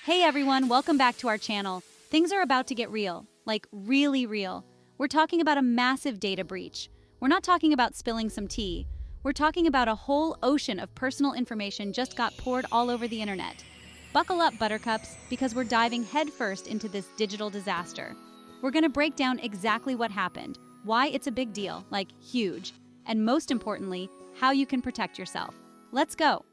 Hey everyone, welcome back to our channel. Things are about to get real, like really real. We're talking about a massive data breach. We're not talking about spilling some tea. We're talking about a whole ocean of personal information just got poured all over the internet. Buckle up, buttercups, because we're diving headfirst into this digital disaster. We're gonna break down exactly what happened, why it's a big deal, like huge, and most importantly, how you can protect yourself. Let's go.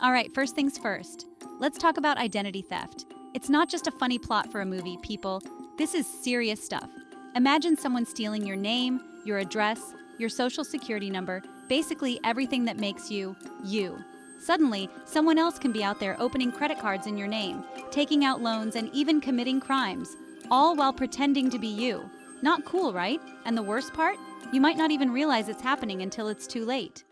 All right, first things first. Let's talk about identity theft. It's not just a funny plot for a movie, people. This is serious stuff. Imagine someone stealing your name, your address, your social security number, basically everything that makes you, you. Suddenly, someone else can be out there opening credit cards in your name, taking out loans, and even committing crimes, all while pretending to be you. Not cool, right? And the worst part? You might not even realize it's happening until it's too late.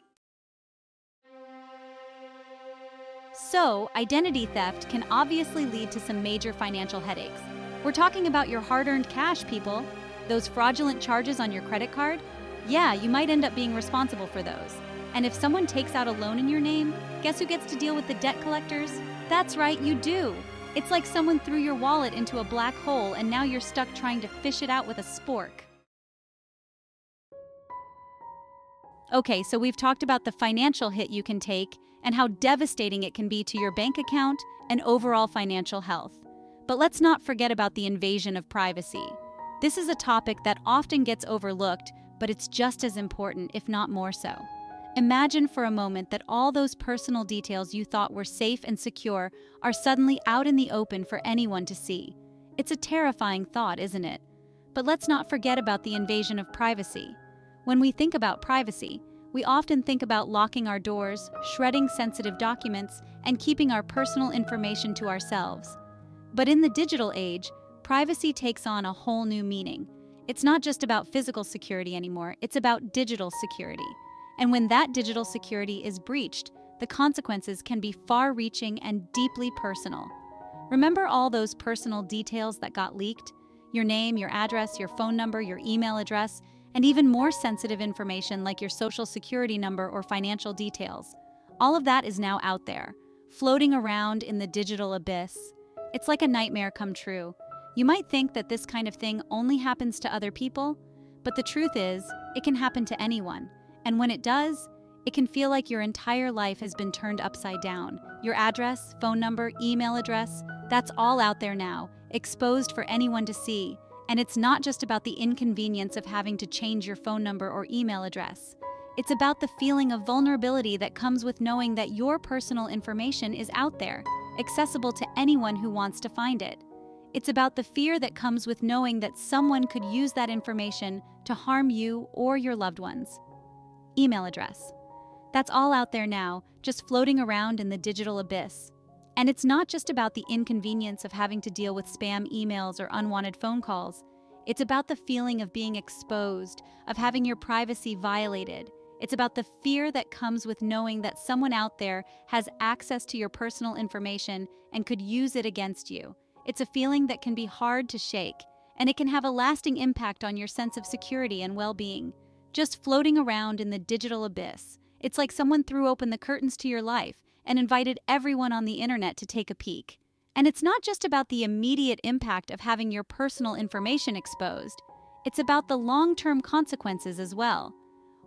So, identity theft can obviously lead to some major financial headaches. We're talking about your hard-earned cash, people. Those fraudulent charges on your credit card? Yeah, you might end up being responsible for those. And if someone takes out a loan in your name, guess who gets to deal with the debt collectors? That's right, you do. It's like someone threw your wallet into a black hole and now you're stuck trying to fish it out with a spork. Okay, so we've talked about the financial hit you can take and how devastating it can be to your bank account and overall financial health. But let's not forget about the invasion of privacy. This is a topic that often gets overlooked, but it's just as important, if not more so. Imagine for a moment that all those personal details you thought were safe and secure are suddenly out in the open for anyone to see. It's a terrifying thought, isn't it? But let's not forget about the invasion of privacy. When we think about privacy, we often think about locking our doors, shredding sensitive documents, and keeping our personal information to ourselves. But in the digital age, privacy takes on a whole new meaning. It's not just about physical security anymore, it's about digital security. And when that digital security is breached, the consequences can be far-reaching and deeply personal. Remember all those personal details that got leaked? Your name, your address, your phone number, your email address, and even more sensitive information like your social security number or financial details. All of that is now out there, floating around in the digital abyss. It's like a nightmare come true. You might think that this kind of thing only happens to other people, but the truth is, it can happen to anyone. And when it does, it can feel like your entire life has been turned upside down. Your address, phone number, email address, that's all out there now, exposed for anyone to see. And it's not just about the inconvenience of having to change your phone number or email address. It's about the feeling of vulnerability that comes with knowing that your personal information is out there, accessible to anyone who wants to find it. It's about the fear that comes with knowing that someone could use that information to harm you or your loved ones. Email address. That's all out there now, just floating around in the digital abyss. And it's not just about the inconvenience of having to deal with spam emails or unwanted phone calls. It's about the feeling of being exposed, of having your privacy violated. It's about the fear that comes with knowing that someone out there has access to your personal information and could use it against you. It's a feeling that can be hard to shake, and it can have a lasting impact on your sense of security and well-being. Just floating around in the digital abyss. It's like someone threw open the curtains to your life and invited everyone on the internet to take a peek. And it's not just about the immediate impact of having your personal information exposed. It's about the long-term consequences as well.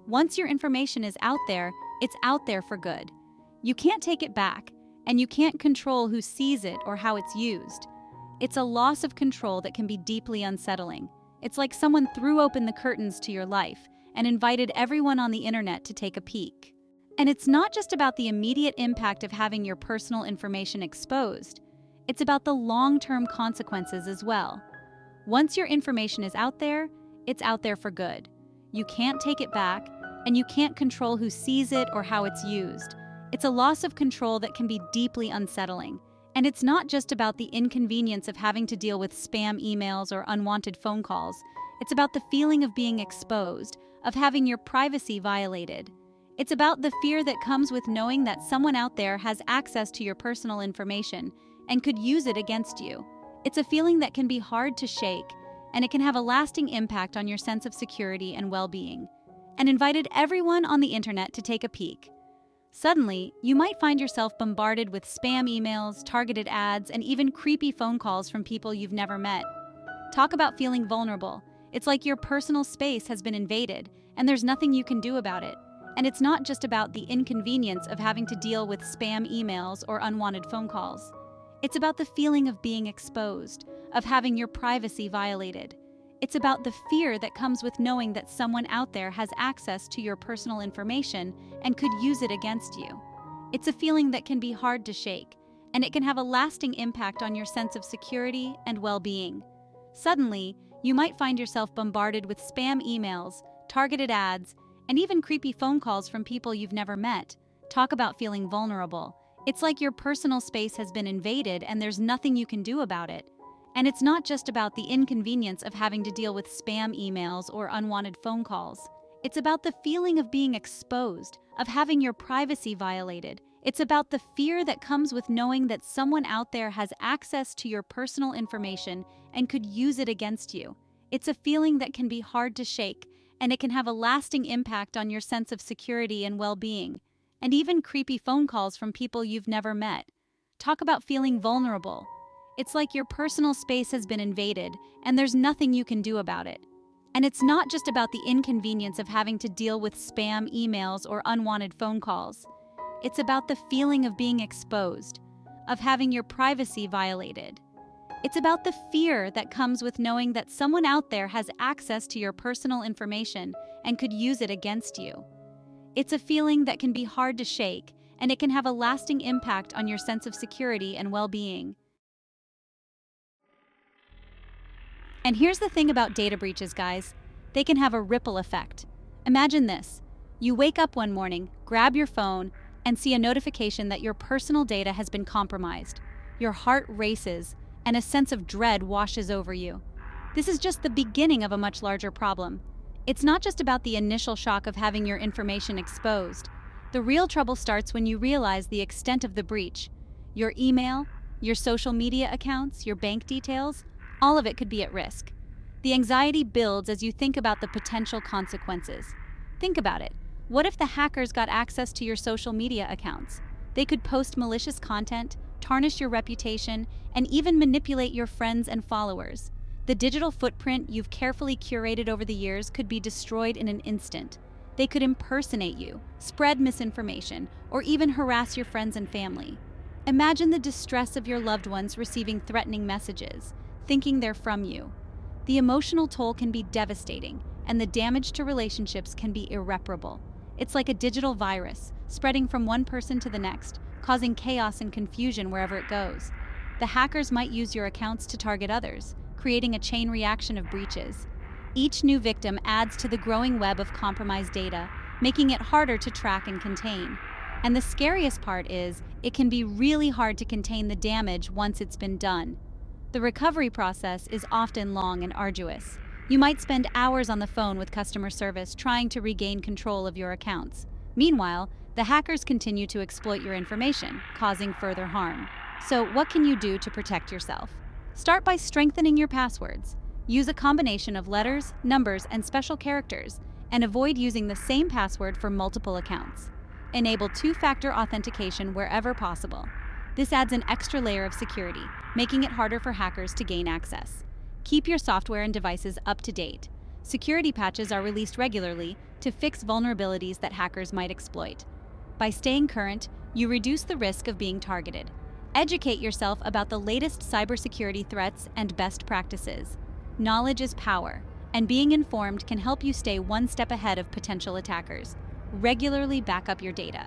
Once your information is out there, it's out there for good. You can't take it back, and you can't control who sees it or how it's used. It's a loss of control that can be deeply unsettling. It's like someone threw open the curtains to your life and invited everyone on the internet to take a peek. And it's not just about the immediate impact of having your personal information exposed. It's about the long-term consequences as well. Once your information is out there, it's out there for good. You can't take it back, and you can't control who sees it or how it's used. It's a loss of control that can be deeply unsettling. And it's not just about the inconvenience of having to deal with spam emails or unwanted phone calls. It's about the feeling of being exposed, of having your privacy violated. It's about the fear that comes with knowing that someone out there has access to your personal information and could use it against you. It's a feeling that can be hard to shake, and it can have a lasting impact on your sense of security and well-being. And invited everyone on the internet to take a peek. Suddenly, you might find yourself bombarded with spam emails, targeted ads, and even creepy phone calls from people you've never met. Talk about feeling vulnerable. It's like your personal space has been invaded, and there's nothing you can do about it. And it's not just about the inconvenience of having to deal with spam emails or unwanted phone calls. It's about the feeling of being exposed, of having your privacy violated. It's about the fear that comes with knowing that someone out there has access to your personal information and could use it against you. It's a feeling that can be hard to shake, and it can have a lasting impact on your sense of security and well-being. Suddenly, you might find yourself bombarded with spam emails, targeted ads, and even creepy phone calls from people you've never met. Talk about feeling vulnerable. It's like your personal space has been invaded and there's nothing you can do about it. And it's not just about the inconvenience of having to deal with spam emails or unwanted phone calls. It's about the feeling of being exposed, of having your privacy violated. It's about the fear that comes with knowing that someone out there has access to your personal information and could use it against you. It's a feeling that can be hard to shake, and it can have a lasting impact on your sense of security and well-being. And even creepy phone calls from people you've never met. Talk about feeling vulnerable. It's like your personal space has been invaded, and there's nothing you can do about it. And it's not just about the inconvenience of having to deal with spam emails or unwanted phone calls. It's about the feeling of being exposed, of having your privacy violated. It's about the fear that comes with knowing that someone out there has access to your personal information and could use it against you. It's a feeling that can be hard to shake, and it can have a lasting impact on your sense of security and well-being. And here's the thing about data breaches, guys. They can have a ripple effect. Imagine this. You wake up one morning, grab your phone, and see a notification that your personal data has been compromised. Your heart races, and a sense of dread washes over you. This is just the beginning of a much larger problem. It's not just about the initial shock of having your information exposed. The real trouble starts when you realize the extent of the breach. Your email, your social media accounts, your bank details, all of it could be at risk. The anxiety builds as you think about the potential consequences. Think about it. What if the hackers got access to your social media accounts? They could post malicious content, tarnish your reputation, and even manipulate your friends and followers. The digital footprint you've carefully curated over the years could be destroyed in an instant. They could impersonate you, spread misinformation, or even harass your friends and family. Imagine the distress of your loved ones receiving threatening messages, thinking they're from you. The emotional toll can be devastating, and the damage to relationships can be irreparable. It's like a digital virus, spreading from one person to the next, causing chaos and confusion wherever it goes. The hackers might use your accounts to target others, creating a chain reaction of breaches. Each new victim adds to the growing web of compromised data, making it harder to track and contain. And the scariest part is, it can be really hard to contain the damage once it's been done. The recovery process is often long and arduous. You might spend hours on the phone with customer service trying to regain control of your accounts. Meanwhile, the hackers continue to exploit your information, causing further harm. So, what can you do to protect yourself? Start by strengthening your passwords. Use a combination of letters, numbers, and special characters, and avoid using the same password for multiple accounts. Enable two-factor authentication wherever possible. This adds an extra layer of security, making it harder for hackers to gain access. Keep your software and devices up to date. Security patches are released regularly to fix vulnerabilities that hackers might exploit. By staying current, you reduce the risk of being targeted. Educate yourself about the latest cybersecurity threats and best practices. Knowledge is power, and being informed can help you stay one step ahead of potential attackers. Regularly back up your data.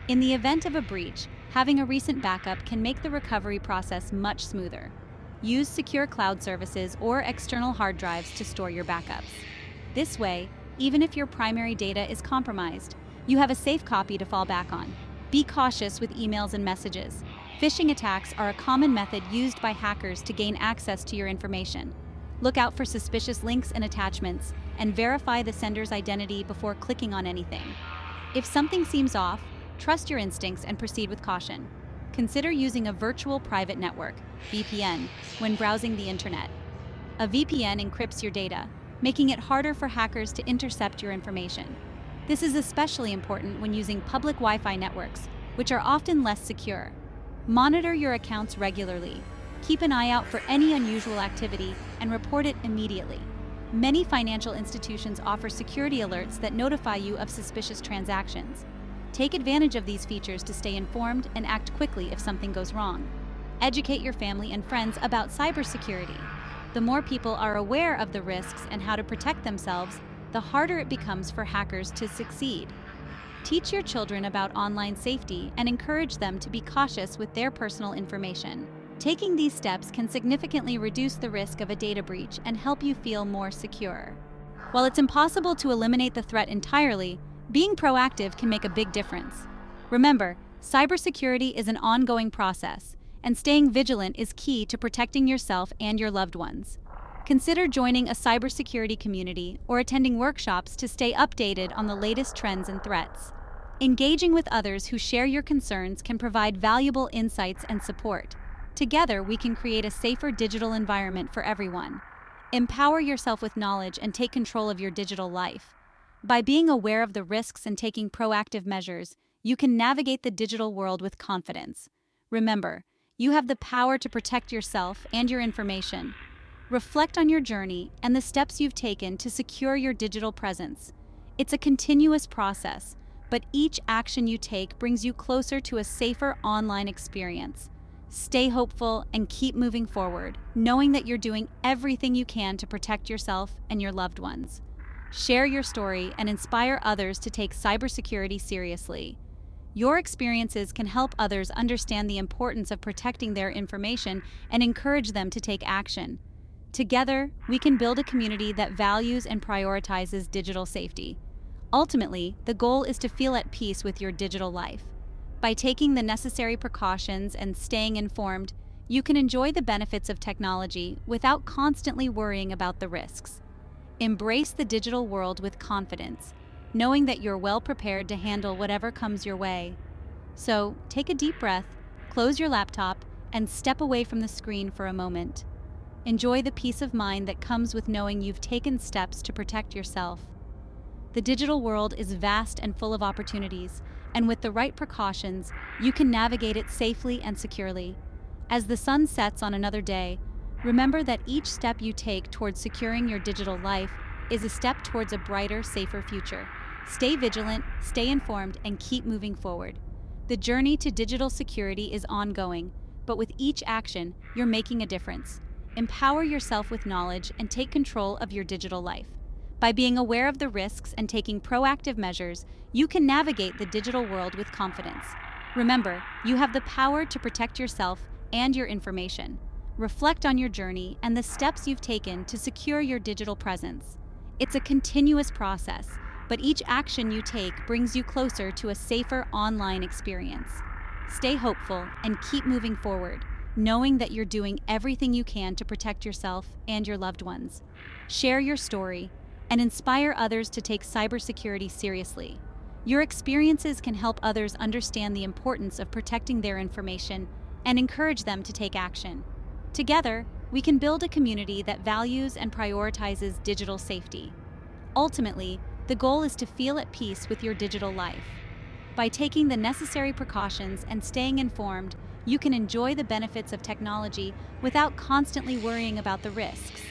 In the event of a breach, having a recent backup can make the recovery process much smoother. Use secure cloud services or external hard drives to store your backups. This way, even if your primary data is compromised, you have a safe copy to fall back on. Be cautious with emails and messages. Phishing attacks are a common method used by hackers to gain access to your information. Look out for suspicious links and attachments, and verify the sender's identity before clicking on anything. If something seems off, trust your instincts and proceed with caution. Consider using a virtual private network, VPN, when browsing the internet. A VPN encrypts your data, making it harder for hackers to intercept your information. This is especially important when using public Wi-Fi networks, which are often less secure. Monitor your accounts regularly. Keep an eye out for any unusual activity and report it immediately. Many financial institutions offer security alerts that notify you of suspicious transactions. Take advantage of these features to stay informed and act quickly if something goes wrong. Educate your family and friends about cybersecurity. The more people are aware of the risks and how to protect themselves, the harder it becomes for hackers to succeed. Teach your children about online safety and encourage them to be cautious with their personal information. Taking these steps can significantly reduce the risk of a data breach and help you feel more secure. While it's impossible to eliminate the threat entirely, being proactive can make a big difference. Remember, cybersecurity is an ongoing process, and staying vigilant is key to protecting yourself and your loved ones. Consider joining a cybersecurity community or attending workshops to stay updated on the latest trends and threats. Engaging with others who share your concerns can provide valuable insights and support. Together, we can create a safer digital environment for everyone. Empower yourself with knowledge and take control of your digital life. By being aware of the risks and taking proactive measures, you can navigate the digital world with confidence. Remember, you have the power to protect yourself and your information. Reflect on your journey and the steps you've taken to secure your digital presence. It's a continuous process, but each action you take brings you closer to a safer online experience. Stay hopeful and keep moving forward, knowing that you're doing everything you can to protect yourself and your loved ones. Share your story and inspire others to take cybersecurity seriously. Your experiences can help others understand the importance of protecting their information and encourage them to take action. Together, we can build a community that values and prioritizes digital safety. Ultimately, the goal is to feel at peace with your digital life. By taking the necessary precautions and staying informed, you can enjoy the benefits of technology without constantly worrying about the risks. Embrace the digital world with confidence, knowing that you're well prepared to handle whatever comes your way. So, take a deep breath, close your laptop, and step away from the screen for a moment. Enjoy the peace of mind that comes with knowing you've taken steps to protect yourself. The digital world is vast and full of opportunities, and with the right precautions, you can navigate it safely and securely. As the sun sets on another day, remember that each step you take towards securing your digital life is a step towards a brighter, safer future. Stay vigilant, stay informed, and keep moving forward. The journey to digital security is ongoing, but with each action, you're making a difference. Empower yourself with knowledge and take control of your digital life. By being aware of the risks and taking proactive measures, you can navigate the digital world with confidence. Remember, you have the power to protect yourself and your information. Reflect on your journey and the steps you've taken to secure your digital presence. It's a continuous process, but each action you take brings you closer to a safer online experience. Stay hopeful and keep moving forward, knowing that you're doing everything you can to protect yourself and your loved ones. Share your story and inspire others to take cybersecurity seriously. Your experiences can help others understand the importance of protecting their information and encourage them to take action. Together, we can build a community that values and prioritizes digital safety. Ultimately, the goal is to feel at peace with your digital life. By taking the necessary precautions and staying informed, you can enjoy the benefits of technology without constantly worrying about the risks.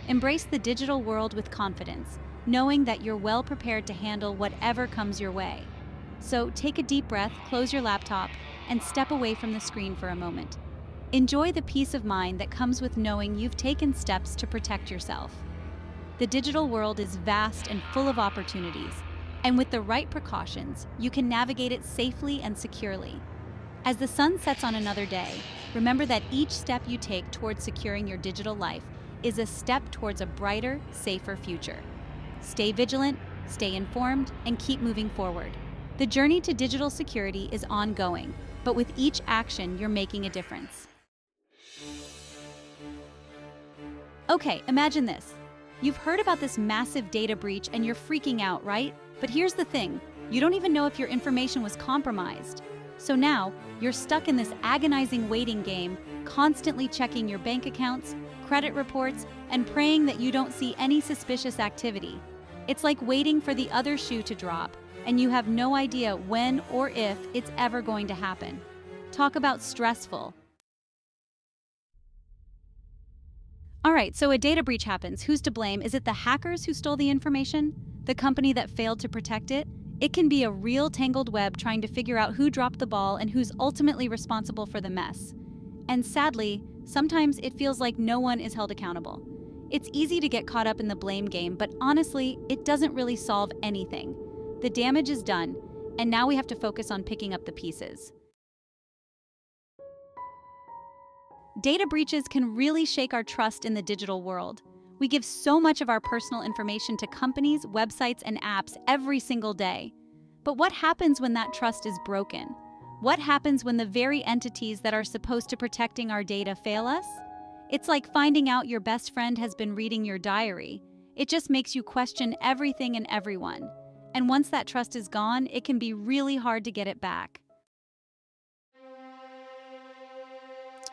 Embrace the digital world with confidence, knowing that you're well prepared to handle whatever comes your way. So take a deep breath, close your laptop, and step away from the screen for a moment. Enjoy the peace of mind that comes with knowing you've taken steps to protect yourself. The digital world is vast and full of opportunities, and with the right precautions, you can navigate it safely and securely. As the sun sets on another day, remember that each step you take towards securing your digital life is a step towards a brighter, safer future. Stay vigilant, stay informed, and keep moving forward. The journey to digital security is ongoing, but with each action, you're making a difference. Okay, imagine this. You've heard about this massive data breach and you're freaking out, right? But here's the thing, you don't even know if your information was compromised. So now, you're stuck in this agonizing waiting game, constantly checking your bank accounts, credit reports, and praying that you don't see any suspicious activity. It's like waiting for the other shoe to drop, and you have no idea when or if it's ever going to happen. Talk about stressful. All right, so a data breach happens. Who's to blame? Is it the hackers who stole the information? The company that failed to protect it? It can be a real tangled web trying to figure out who dropped the ball and who's ultimately responsible for the mess. And sadly, sometimes it feels like no one is held accountable. It's easy to get caught up in the blame game, but honestly, it doesn't really solve anything. The damage is done, and now we have to focus on picking up the pieces. Data breaches can really shake our trust in the digital world. We give so much of our personal information to companies, websites, and apps every single day. But what happens when that trust is broken? What happens when the very entities that are supposed to protecting our data fail us? It's like finding out your best friend has been reading your diary. It just makes you question everything and everyone. And once that trust is gone, it can be really hard to get it back.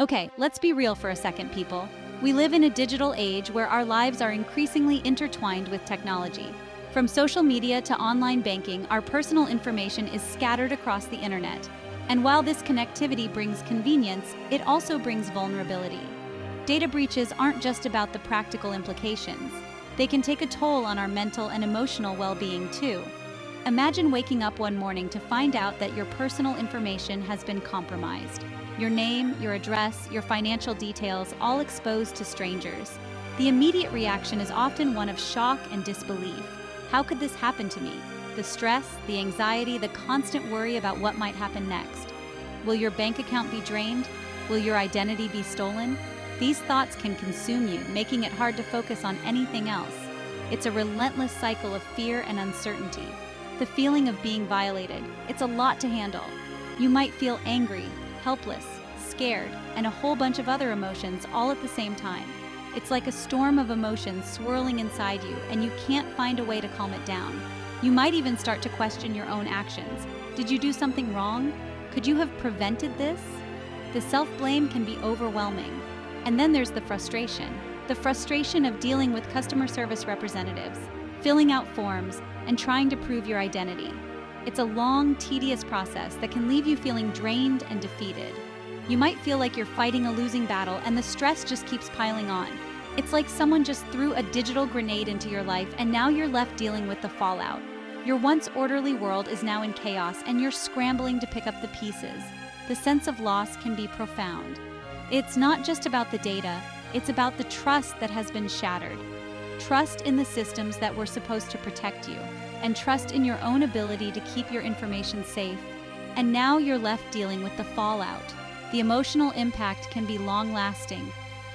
Okay, let's be real for a second, people. We live in a digital age where our lives are increasingly intertwined with technology. From social media to online banking, our personal information is scattered across the internet. And while this connectivity brings convenience, it also brings vulnerability. Data breaches aren't just about the practical implications. They can take a toll on our mental and emotional well-being too. Imagine waking up one morning to find out that your personal information has been compromised. Your name, your address, your financial details, all exposed to strangers. The immediate reaction is often one of shock and disbelief. How could this happen to me? The stress, the anxiety, the constant worry about what might happen next. Will your bank account be drained? Will your identity be stolen? These thoughts can consume you, making it hard to focus on anything else. It's a relentless cycle of fear and uncertainty. The feeling of being violated, it's a lot to handle. You might feel angry, helpless, scared, and a whole bunch of other emotions all at the same time. It's like a storm of emotions swirling inside you, and you can't find a way to calm it down. You might even start to question your own actions. Did you do something wrong? Could you have prevented this? The self-blame can be overwhelming. And then there's the frustration of dealing with customer service representatives, filling out forms, and trying to prove your identity. It's a long, tedious process that can leave you feeling drained and defeated. You might feel like you're fighting a losing battle and the stress just keeps piling on. It's like someone just threw a digital grenade into your life and now you're left dealing with the fallout. Your once orderly world is now in chaos and you're scrambling to pick up the pieces. The sense of loss can be profound. It's not just about the data, it's about the trust that has been shattered. Trust in the systems that were supposed to protect you, and trust in your own ability to keep your information safe. And now you're left dealing with the fallout. The emotional impact can be long-lasting.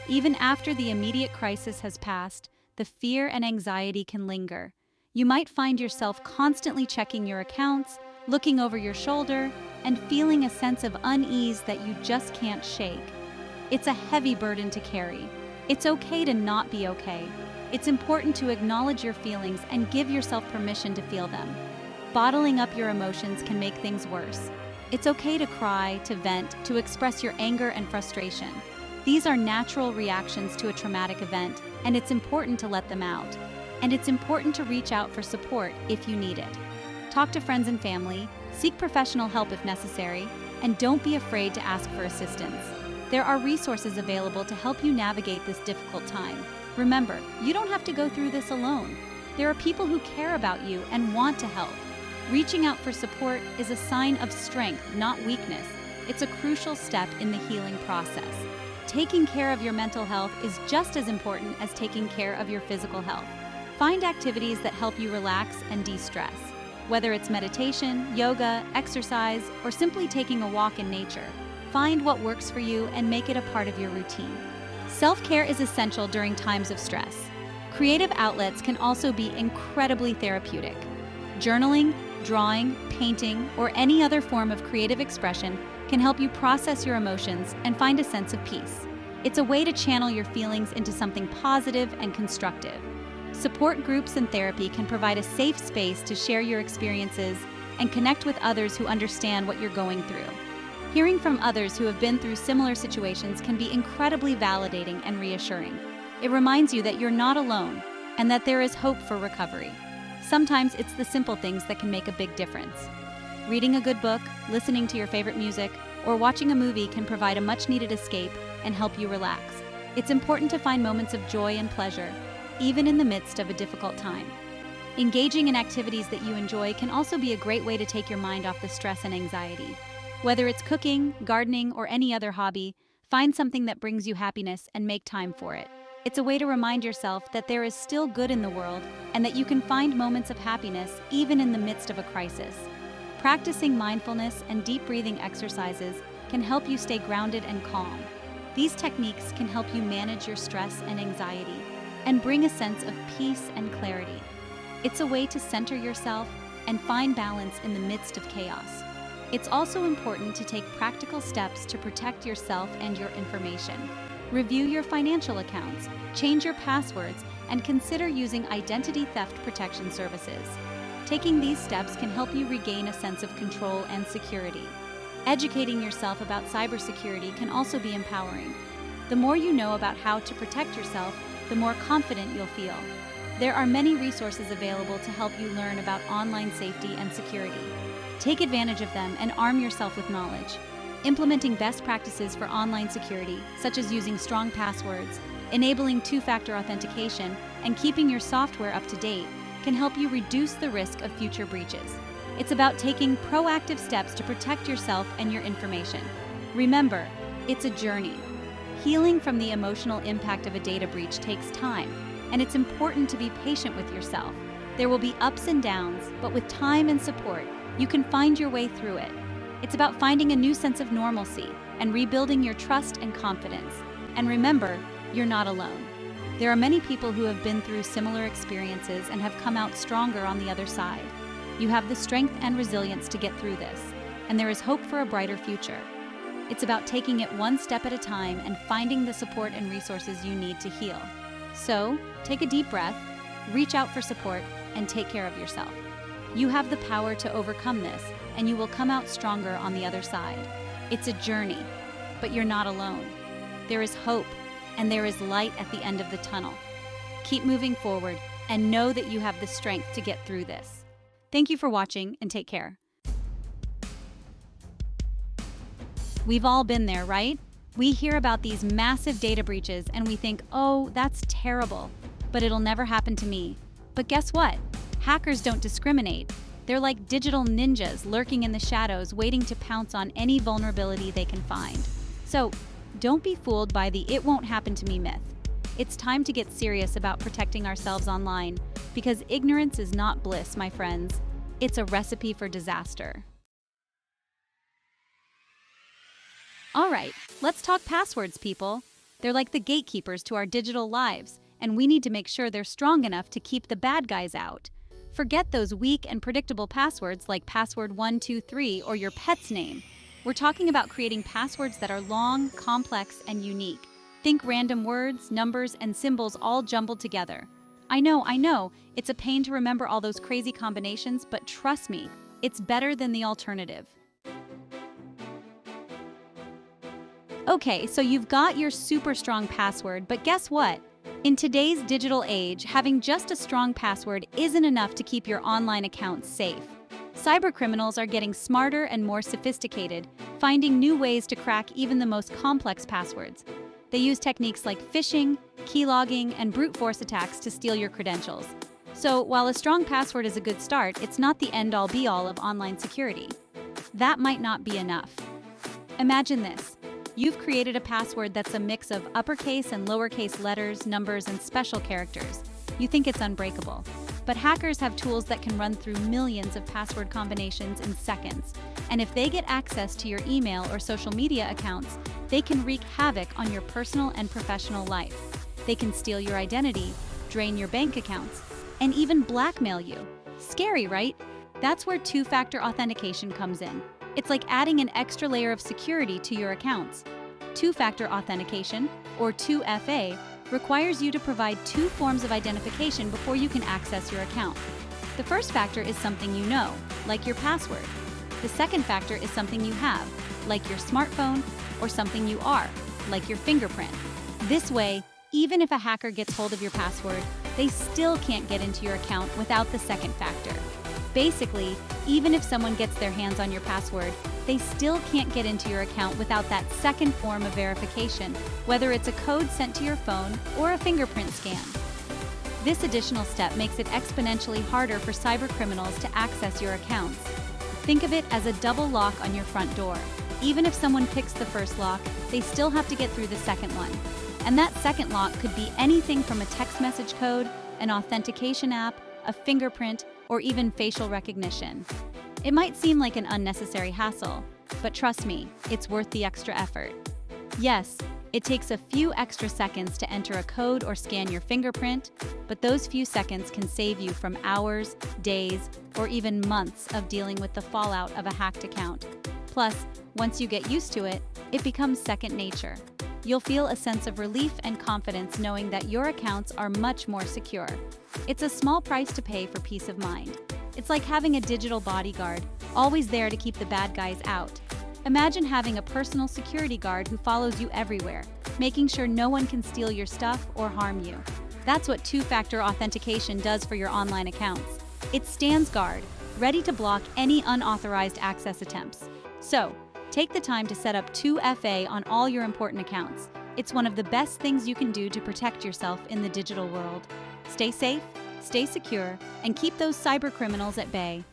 Even after the immediate crisis has passed, the fear and anxiety can linger. You might find yourself constantly checking your accounts, looking over your shoulder, and feeling a sense of unease that you just can't shake. It's a heavy burden to carry. It's okay to not be okay. It's important to acknowledge your feelings and give yourself permission to feel them. Bottling up your emotions can make things worse. It's okay to cry, to vent, to express your anger and frustration. These are natural reactions to a traumatic event, and it's important to let them out. And it's important to reach out for support if you need it. Talk to friends and family, seek professional help if necessary, and don't be afraid to ask for assistance. There are resources available to help you navigate this difficult time. Remember, you don't have to go through this alone. There are people who care about you and want to help. Reaching out for support is a sign of strength, not weakness. It's a crucial step in the healing process. Taking care of your mental health is just as important as taking care of your physical health. Find activities that help you relax and de-stress. Whether it's meditation, yoga, exercise, or simply taking a walk in nature, find what works for you and make it a part of your routine. Self-care is essential during times of stress. Creative outlets can also be incredibly therapeutic. Journaling, drawing, painting, or any other form of creative expression can help you process your emotions and find a sense of peace. It's a way to channel your feelings into something positive and constructive. Support groups and therapy can provide a safe space to share your experiences and connect with others who understand what you're going through. Hearing from others who have been through similar situations can be incredibly validating and reassuring. It reminds you that you're not alone and that there is hope for recovery. Sometimes it's the simple things that can make a big difference. Reading a good book, listening to your favorite music, or watching a movie can provide a much-needed escape and help you relax. It's important to find moments of joy and pleasure, even in the midst of a difficult time. Engaging in activities that you enjoy can also be a great way to take your mind off the stress and anxiety. Whether it's cooking, gardening, or any other hobby, find something that brings you happiness and make time for it. It's a way to remind yourself that there is still good in the world and that you can find moments of happiness even in the midst of a crisis. Practicing mindfulness and deep breathing exercises can help you stay grounded and calm. These techniques can help you manage your stress and anxiety and bring a sense of peace and clarity. It's a way to center yourself and find balance in the midst of chaos. It's also important to take practical steps to protect yourself and your information. Review your financial accounts, change your passwords, and consider using identity theft protection services. Taking these steps can help you regain a sense of control and security. Educating yourself about cybersecurity can also be empowering. The more you know about how to protect yourself, the more confident you'll feel. There are many resources available to help you learn about online safety and security. Take advantage of them and arm yourself with knowledge. Implementing best practices for online security, such as using strong passwords, enabling two-factor authentication, and keeping your software up to date, can help you reduce the risk of future breaches. It's about taking proactive steps to protect yourself and your information. Remember, it's a journey. Healing from the emotional impact of a data breach takes time, and it's important to be patient with yourself. There will be ups and downs, but with time and support, you can find your way through it. It's about finding a new sense of normalcy and rebuilding your trust and confidence. And remember, you're not alone. There are many people who have been through similar experiences and have come out stronger on the other side. You have the strength and resilience to get through this, and there is hope for a brighter future. It's about taking it one step at a time and finding the support and resources you need to heal. So, take a deep breath, reach out for support, and take care of yourself. You have the power to overcome this, and you will come out stronger on the other side. It's a journey, but you're not alone. There is hope, and there is light at the end of the tunnel. Keep moving forward, and know that you have the strength to get through this. Thank you for watching, and take care. We've all been there, right? We hear about these massive data breaches, and we think, oh, that's terrible, but it'll never happen to me. But guess what? Hackers don't discriminate. They're like digital ninjas lurking in the shadows, waiting to pounce on any vulnerability they can find. So, don't be fooled by the "it won't happen to me" myth. It's time to get serious about protecting ourselves online, because ignorance is not bliss, my friends. It's a recipe for disaster. All right, let's talk passwords, people. They're like the gatekeepers to our digital lives, and we need to make sure they're strong enough to keep the bad guys out. Forget those weak and predictable passwords like password 123 or your pet's name. We're talking about creating passwords that are long, complex, and unique. Think random words, numbers, and symbols all jumbled together. I know, it's a pain to remember all those crazy combinations, but trust me, it's better than the alternative. Okay, so you've got your super strong password, but guess what? In today's digital age, having just a strong password isn't enough to keep your online accounts safe. Cybercriminals are getting smarter and more sophisticated, finding new ways to crack even the most complex passwords. They use techniques like phishing, keylogging, and brute force attacks to steal your credentials. So, while a strong password is a good start, it's not the end-all be-all of online security. That might not be enough. Imagine this. You've created a password that's a mix of uppercase and lowercase letters, numbers, and special characters. You think it's unbreakable. But hackers have tools that can run through millions of password combinations in seconds. And if they get access to your email or social media accounts, they can wreak havoc on your personal and professional life. They can steal your identity, drain your bank accounts, and even blackmail you. Scary, right? That's where two-factor authentication comes in. It's like adding an extra layer of security to your accounts. Two-factor authentication, or 2FA, requires you to provide two forms of identification before you can access your account. The first factor is something you know, like your password. The second factor is something you have, like your smartphone, or something you are, like your fingerprint. This way, even if a hacker gets hold of your password, they still can't get into your account without the second factor. Basically, even if someone gets their hands on your password, they still can't get into your account without that second form of verification, whether it's a code sent to your phone or a fingerprint scan. This additional step makes it exponentially harder for cybercriminals to access your accounts. Think of it as a double lock on your front door. Even if someone picks the first lock, they still have to get through the second one. And that second lock could be anything from a text message code, an authentication app, a fingerprint, or even facial recognition. It might seem like an unnecessary hassle, but trust me, it's worth the extra effort. Yes, it takes a few extra seconds to enter a code or scan your fingerprint, but those few seconds can save you from hours, days, or even months of dealing with the fallout of a hacked account. Plus, once you get used to it, it becomes second nature. You'll feel a sense of relief and confidence knowing that your accounts are much more secure. It's a small price to pay for peace of mind. It's like having a digital bodyguard, always there to keep the bad guys out. Imagine having a personal security guard who follows you everywhere, making sure no one can steal your stuff or harm you. That's what two-factor authentication does for your online accounts. It stands guard, ready to block any unauthorized access attempts. So, take the time to set up 2FA on all your important accounts. It's one of the best things you can do to protect yourself in the digital world. Stay safe, stay secure, and keep those cybercriminals at bay.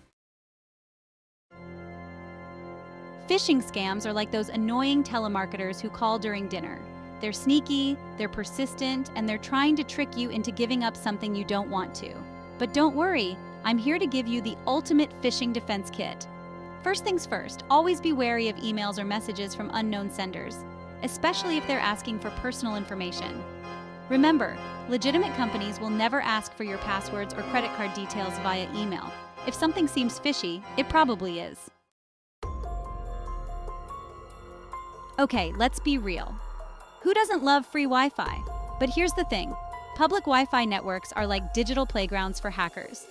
Phishing scams are like those annoying telemarketers who call during dinner. They're sneaky, they're persistent, and they're trying to trick you into giving up something you don't want to. But don't worry, I'm here to give you the ultimate phishing defense kit. First things first, always be wary of emails or messages from unknown senders, especially if they're asking for personal information. Remember, legitimate companies will never ask for your passwords or credit card details via email. If something seems fishy, it probably is. Okay, let's be real. Who doesn't love free Wi-Fi? But here's the thing. Public Wi-Fi networks are like digital playgrounds for hackers.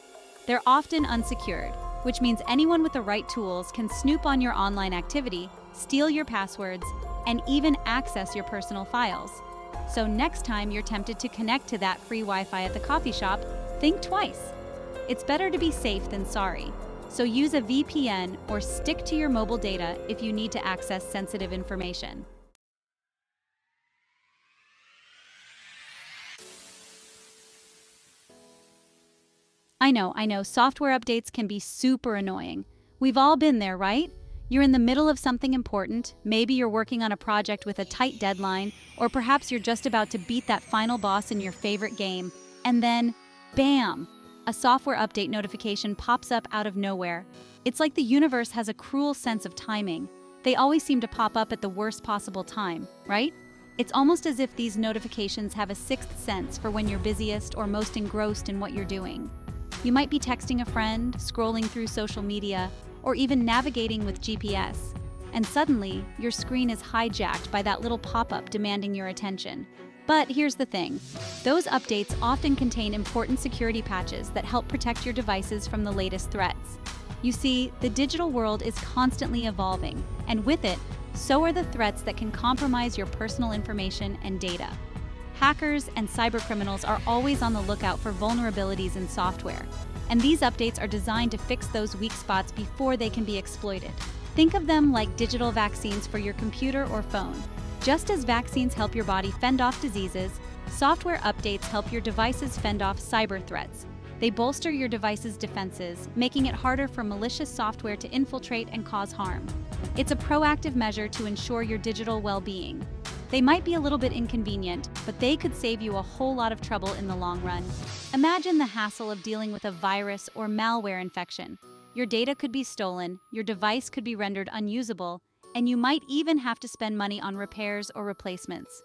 They're often unsecured, which means anyone with the right tools can snoop on your online activity, steal your passwords, and even access your personal files. So next time you're tempted to connect to that free Wi-Fi at the coffee shop, think twice. It's better to be safe than sorry. So use a VPN or stick to your mobile data if you need to access sensitive information. I know, software updates can be super annoying. We've all been there, right? You're in the middle of something important, maybe you're working on a project with a tight deadline, or perhaps you're just about to beat that final boss in your favorite game, and then, bam! A software update notification pops up out of nowhere. It's like the universe has a cruel sense of timing. They always seem to pop up at the worst possible time, right? It's almost as if these notifications have a sixth sense for when you're busiest or most engrossed in what you're doing. You might be texting a friend, scrolling through social media, or even navigating with GPS, and suddenly your screen is hijacked by that little pop-up demanding your attention. But here's the thing, those updates often contain important security patches that help protect your devices from the latest threats. You see, the digital world is constantly evolving, and with it, so are the threats that can compromise your personal information and data. Hackers and cybercriminals are always on the lookout for vulnerabilities in software, and these updates are designed to fix those weak spots before they can be exploited. Think of them like digital vaccines for your computer or phone. Just as vaccines help your body fend off diseases, software updates help your devices fend off cyber threats. They bolster your device's defenses, making it harder for malicious software to infiltrate and cause harm. It's a proactive measure to ensure your digital well-being. They might be a little bit inconvenient, but they could save you a whole lot of trouble in the long run. Imagine the hassle of dealing with a virus or malware infection. Your data could be stolen, your device could be rendered unusable, and you might even have to spend money on repairs or replacements.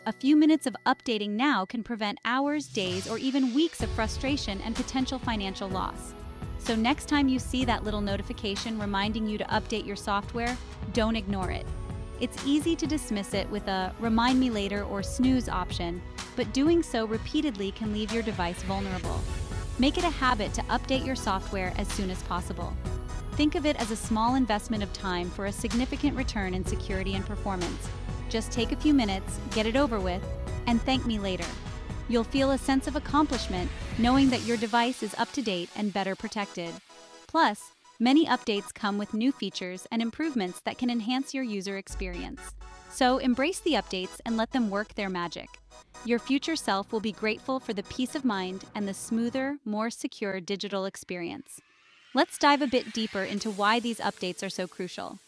A few minutes of updating now can prevent hours, days, or even weeks of frustration and potential financial loss. So next time you see that little notification reminding you to update your software, don't ignore it. It's easy to dismiss it with a "remind me later" or snooze option, but doing so repeatedly can leave your device vulnerable. Make it a habit to update your software as soon as possible. Think of it as a small investment of time for a significant return in security and performance. Just take a few minutes, get it over with, and thank me later. You'll feel a sense of accomplishment knowing that your device is up to date and better protected. Plus, many updates come with new features and improvements that can enhance your user experience. So embrace the updates and let them work their magic. Your future self will be grateful for the peace of mind and the smoother, more secure digital experience. Let's dive a bit deeper into why these updates are so crucial.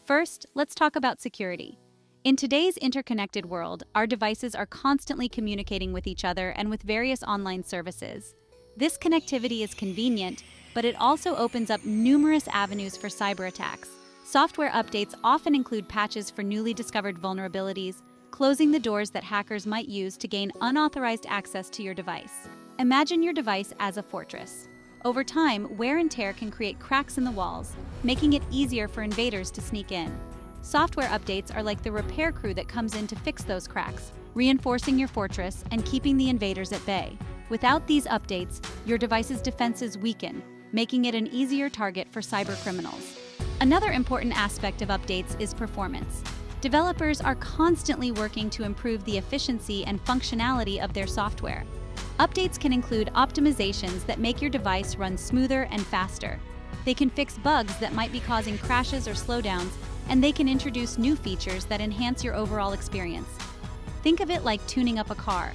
First, let's talk about security. In today's interconnected world, our devices are constantly communicating with each other and with various online services. This connectivity is convenient, but it also opens up numerous avenues for cyber attacks. Software updates often include patches for newly discovered vulnerabilities, closing the doors that hackers might use to gain unauthorized access to your device. Imagine your device as a fortress. Over time, wear and tear can create cracks in the walls, making it easier for invaders to sneak in. Software updates are like the repair crew that comes in to fix those cracks, reinforcing your fortress and keeping the invaders at bay. Without these updates, your device's defenses weaken, making it an easier target for cybercriminals. Another important aspect of updates is performance. Developers are constantly working to improve the efficiency and functionality of their software. Updates can include optimizations that make your device run smoother and faster. They can fix bugs that might be causing crashes or slowdowns, and they can introduce new features that enhance your overall experience. Think of it like tuning up a car.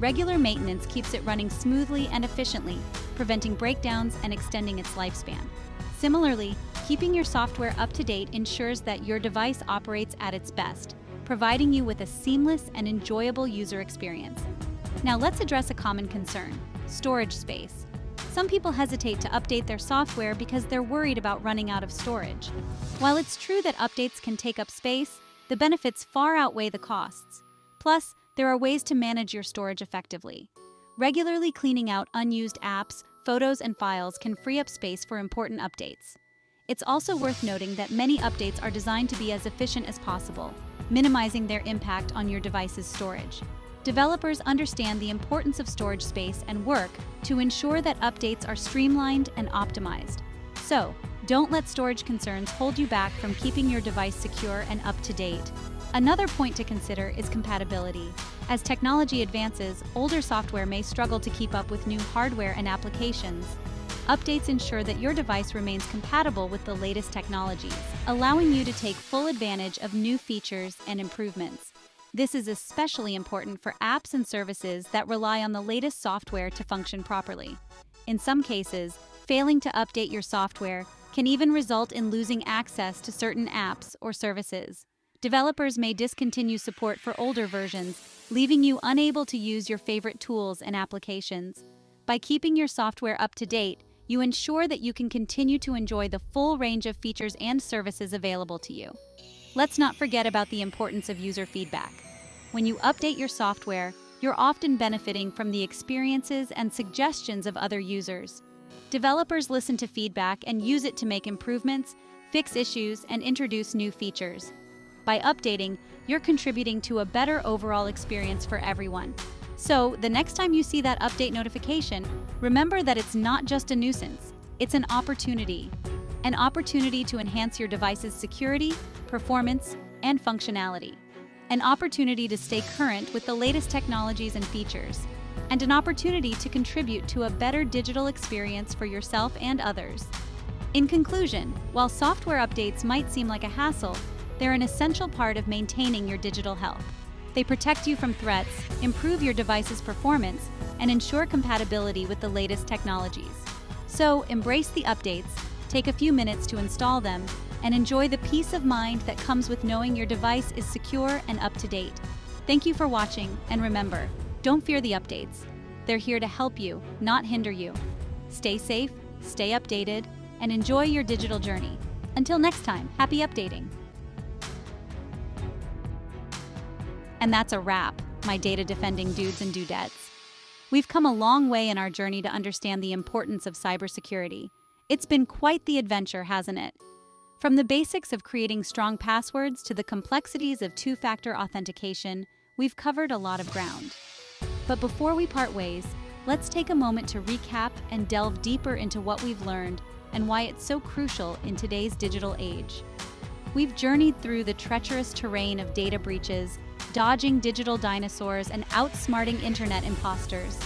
Regular maintenance keeps it running smoothly and efficiently, preventing breakdowns and extending its lifespan. Similarly, keeping your software up to date ensures that your device operates at its best, providing you with a seamless and enjoyable user experience. Now let's address a common concern: storage space. Some people hesitate to update their software because they're worried about running out of storage. While it's true that updates can take up space, the benefits far outweigh the costs. Plus, there are ways to manage your storage effectively. Regularly cleaning out unused apps, photos, and files can free up space for important updates. It's also worth noting that many updates are designed to be as efficient as possible, minimizing their impact on your device's storage. Developers understand the importance of storage space and work to ensure that updates are streamlined and optimized. So, don't let storage concerns hold you back from keeping your device secure and up to date. Another point to consider is compatibility. As technology advances, older software may struggle to keep up with new hardware and applications. Updates ensure that your device remains compatible with the latest technologies, allowing you to take full advantage of new features and improvements. This is especially important for apps and services that rely on the latest software to function properly. In some cases, failing to update your software can even result in losing access to certain apps or services. Developers may discontinue support for older versions, leaving you unable to use your favorite tools and applications. By keeping your software up to date, you ensure that you can continue to enjoy the full range of features and services available to you. Let's not forget about the importance of user feedback. When you update your software, you're often benefiting from the experiences and suggestions of other users. Developers listen to feedback and use it to make improvements, fix issues, and introduce new features. By updating, you're contributing to a better overall experience for everyone. So, the next time you see that update notification, remember that it's not just a nuisance, it's an opportunity. An opportunity to enhance your device's security, performance, and functionality. An opportunity to stay current with the latest technologies and features. And an opportunity to contribute to a better digital experience for yourself and others. In conclusion, while software updates might seem like a hassle, they're an essential part of maintaining your digital health. They protect you from threats, improve your device's performance, and ensure compatibility with the latest technologies. So, embrace the updates, take a few minutes to install them, and enjoy the peace of mind that comes with knowing your device is secure and up to date. Thank you for watching, and remember, don't fear the updates. They're here to help you, not hinder you. Stay safe, stay updated, and enjoy your digital journey. Until next time, happy updating. And that's a wrap, my data-defending dudes and dudettes. We've come a long way in our journey to understand the importance of cybersecurity. It's been quite the adventure, hasn't it? From the basics of creating strong passwords to the complexities of two-factor authentication, we've covered a lot of ground. But before we part ways, let's take a moment to recap and delve deeper into what we've learned and why it's so crucial in today's digital age. We've journeyed through the treacherous terrain of data breaches, dodging digital dinosaurs and outsmarting internet imposters.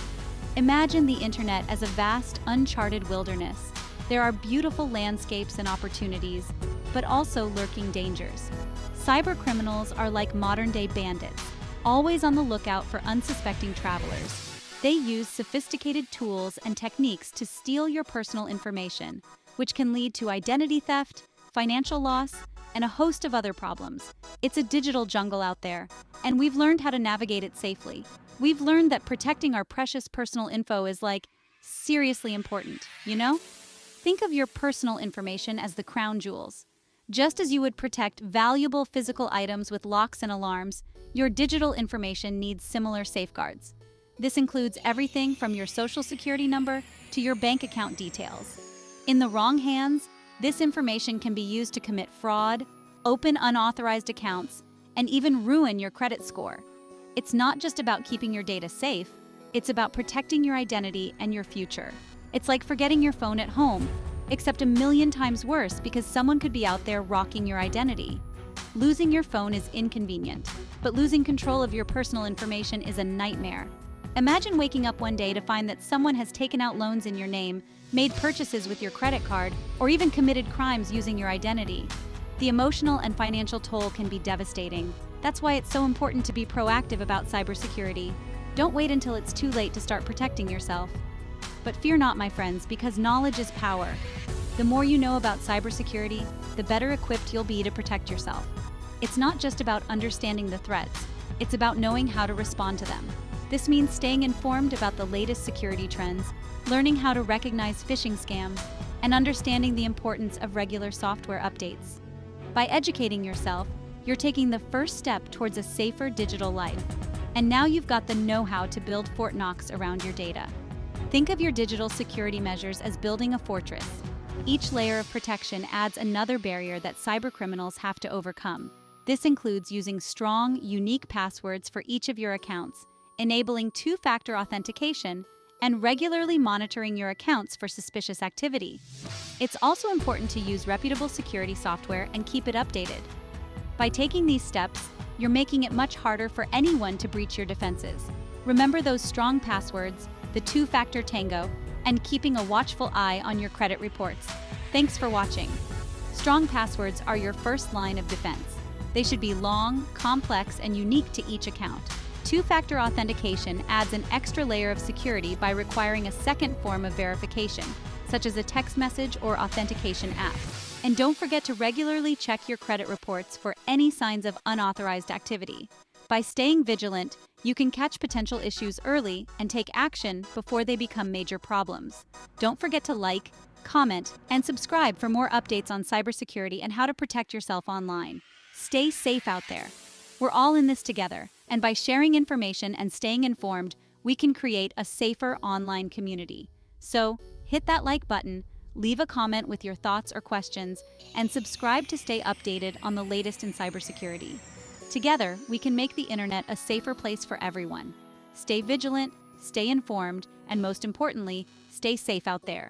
Imagine the internet as a vast, uncharted wilderness. There are beautiful landscapes and opportunities, but also lurking dangers. Cybercriminals are like modern-day bandits, always on the lookout for unsuspecting travelers. They use sophisticated tools and techniques to steal your personal information, which can lead to identity theft, financial loss, and a host of other problems. It's a digital jungle out there, and we've learned how to navigate it safely. We've learned that protecting our precious personal info is seriously important, you know? Think of your personal information as the crown jewels. Just as you would protect valuable physical items with locks and alarms, your digital information needs similar safeguards. This includes everything from your social security number to your bank account details. In the wrong hands, this information can be used to commit fraud, open unauthorized accounts, and even ruin your credit score. It's not just about keeping your data safe, it's about protecting your identity and your future. It's like forgetting your phone at home, except a million times worse because someone could be out there rocking your identity. Losing your phone is inconvenient, but losing control of your personal information is a nightmare. Imagine waking up one day to find that someone has taken out loans in your name, made purchases with your credit card, or even committed crimes using your identity. The emotional and financial toll can be devastating. That's why it's so important to be proactive about cybersecurity. Don't wait until it's too late to start protecting yourself. But fear not, my friends, because knowledge is power. The more you know about cybersecurity, the better equipped you'll be to protect yourself. It's not just about understanding the threats, it's about knowing how to respond to them. This means staying informed about the latest security trends, learning how to recognize phishing scams, and understanding the importance of regular software updates. By educating yourself, you're taking the first step towards a safer digital life. And now you've got the know-how to build Fort Knox around your data. Think of your digital security measures as building a fortress. Each layer of protection adds another barrier that cybercriminals have to overcome. This includes using strong, unique passwords for each of your accounts, enabling two-factor authentication, and regularly monitoring your accounts for suspicious activity. It's also important to use reputable security software and keep it updated. By taking these steps, you're making it much harder for anyone to breach your defenses. Remember those strong passwords, the two-factor Tango, and keeping a watchful eye on your credit reports. Thanks for watching. Strong passwords are your first line of defense. They should be long, complex, and unique to each account. Two-factor authentication adds an extra layer of security by requiring a second form of verification, such as a text message or authentication app. And don't forget to regularly check your credit reports for any signs of unauthorized activity. By staying vigilant, you can catch potential issues early and take action before they become major problems. Don't forget to like, comment, and subscribe for more updates on cybersecurity and how to protect yourself online. Stay safe out there. We're all in this together, and by sharing information and staying informed, we can create a safer online community. So, hit that like button, leave a comment with your thoughts or questions, and subscribe to stay updated on the latest in cybersecurity. Together, we can make the internet a safer place for everyone. Stay vigilant, stay informed, and most importantly, stay safe out there.